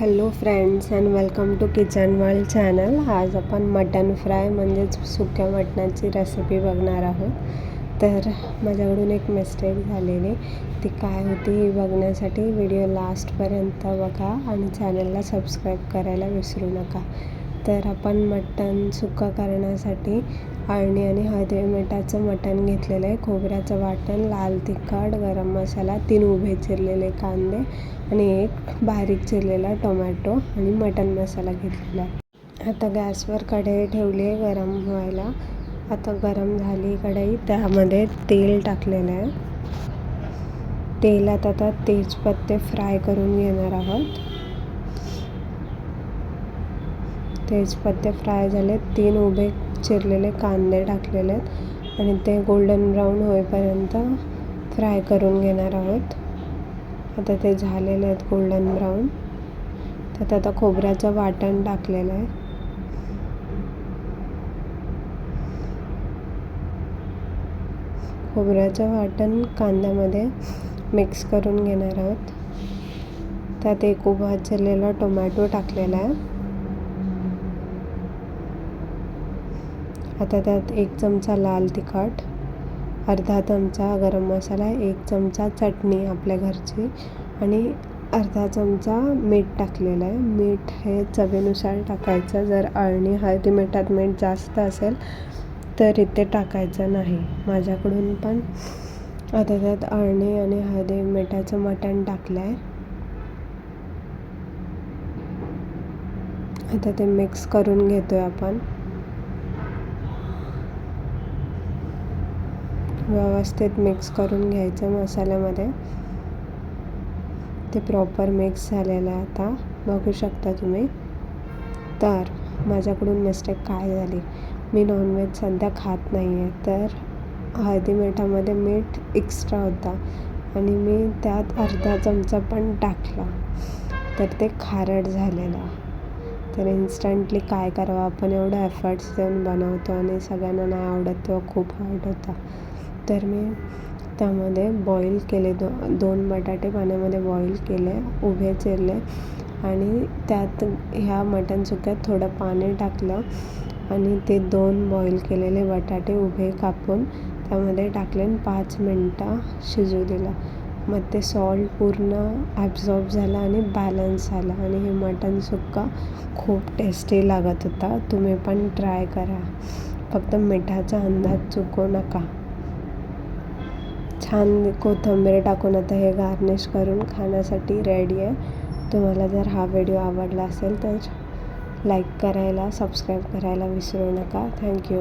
Hello friends and welcome to kitchen world channel. आज आपण mutton fry म्हणजेच सुक्या मटणाची रेसिपी बघणार आहोत. तर माझ्याकडून एक मिस्टेक झालेली, ती काय होती ही बघण्यासाठी व्हिडिओ लास्टपर्यंत बघा आणि चॅनलला सबस्क्राईब करायला विसरू नका. तर आपण मटण सुक्का करण्यासाठी अळणी आणि हळदी मिठाचं मटण घेतलेलं आहे. खोबऱ्याचं वाटण, लाल तिखट, गरम मसाला, 3 उभे चिरलेले कांदे आणि 1 बारीक चिरलेला टोमॅटो आणि मटण मसाला घेतलेला आहे. आता गॅसवर कढई ठेवली आहे गरम व्हायला. आता गरम झाली कढई, त्यामध्ये तेल टाकलेलं आहे. तेलात आता तेजपत्ते फ्राय करून घेणार आहोत. तेजपत्ते फ्राय झाले, 3 उभे चिरलेले कांदे टाकलेले आहेत आणि ते गोल्डन ब्राऊन होईपर्यंत फ्राय करून घेणार आहोत. आता ते झालेले आहेत गोल्डन ब्राऊन. त्यात आता खोबऱ्याचं वाटण टाकलेलं आहे. खोबऱ्याचं वाटण कांद्यामध्ये मिक्स करून घेणार आहोत. त्यात 1 उभा चिरलेला टोमॅटो टाकलेला आहे. आता त्यात 1 चमचा लाल तिखट, अर्धा चमचा गरम मसाला, 1 चमचा चटणी आपल्या घरची आणि अर्धा चमचा मीठ टाकलेलं आहे. मीठ हे चवीनुसार टाकायचं. जर अळणी हळदी मिठात मीठ जास्त असेल तर इथे टाकायचं नाही. माझ्याकडून पण आता त्यात अळणी आणि हळदी मिठाचं मटण टाकलं आहे. आता ते मिक्स करून घेतोय आपण. व्यवस्थित मिक्स करून घ्यायचं मसाल्यामध्ये. ते प्रॉपर मिक्स झालेलं आहे. आता बघू शकता तुम्ही. तर माझ्याकडून मिस्टेक काय झाली, मी नॉनव्हेज सध्या खात नाही आहे. तर हळदी मिठामध्ये मीठ एक्स्ट्रा होता आणि मी त्यात अर्धा चमचा पण टाकला, तर ते खारट झालेलं. तर इन्स्टंटली काय करावं, आपण एवढं एफर्ट्स देऊन बनवतो आणि सगळ्यांना नाही आवडत तेव्हा खूप हर्ट होता. तर मी त्यामध्ये बॉईल केले 2 बटाटे पाण्यामध्ये बॉईल केले, उभे चिरले आणि त्यात ह्या मटण सुक्यात थोडं पाणी टाकलं आणि ते 2 बॉईल केलेले बटाटे उभे कापून त्यामध्ये टाकले आणि 5 मिनटं शिजू दिलं. मग ते सॉल्ट पूर्ण ॲब्झॉर्ब झालं आणि बॅलन्स झालं आणि हे मटण सुक्का खूप टेस्टी लागत होता. तुम्ही पण ट्राय करा. फक्त मिठाचा अंदाज चुकवू नका. छान कोथिंबीर टाकून आता हे गार्निश करून खाण्यासाठी रेडी आहे. तुम्हाला जर हा व्हिडिओ आवडला असेल तर लाईक करायला, सबस्क्राईब करायला विसरू नका. थँक्यू.